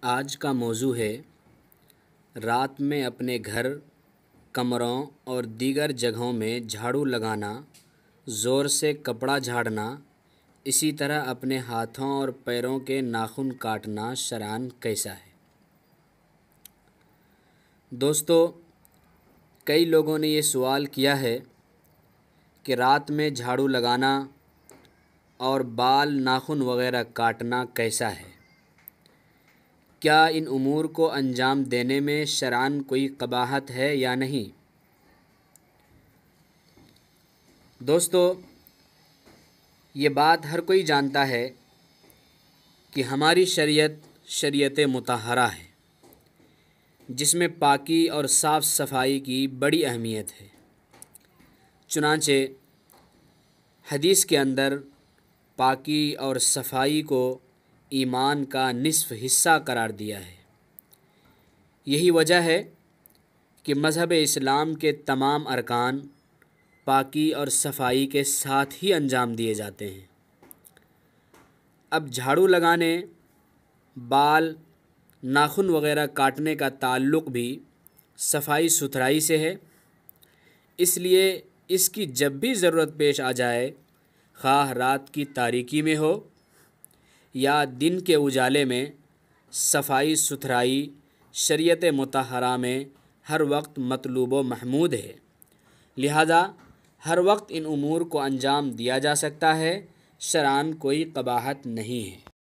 آج کا موضوع ہے رات میں اپنے گھر، کمروں اور دیگر جگہوں میں جھاڑو لگانا، زور سے کپڑا جھاڑنا، اسی طرح اپنے ہاتھوں اور پیروں کے ناخن کاٹنا شرعاً کیسا ہے؟ دوستو، کئی لوگوں نے یہ سوال کیا ہے کہ رات میں جھاڑو لگانا اور بال، ناخن وغیرہ کاٹنا کیسا ہے؟ کیا ان امور کو انجام دینے میں شرعاً کوئی قباحت ہے یا نہیں؟ دوستو، یہ بات ہر کوئی جانتا ہے کہ ہماری شریعت مطہرہ ہے، جس میں پاکی اور صاف صفائی کی بڑی اہمیت ہے۔ چنانچہ حدیث کے اندر پاکی اور صفائی کو ایمان کا نصف حصہ قرار دیا ہے۔ یہی وجہ ہے کہ مذہب اسلام کے تمام ارکان پاکی اور صفائی کے ساتھ ہی انجام دیے جاتے ہیں۔ اب جھاڑو لگانے، بال، ناخن وغیرہ کاٹنے کا تعلق بھی صفائی ستھرائی سے ہے، اس لیے اس کی جب بھی ضرورت پیش آ جائے، خواہ رات کی تاریکی میں ہو یا دن کے اجالے میں، صفائی ستھرائی شریعت مطہرہ میں ہر وقت مطلوب و محمود ہے۔ لہذا ہر وقت ان امور کو انجام دیا جا سکتا ہے، شرعاً کوئی قباحت نہیں ہے۔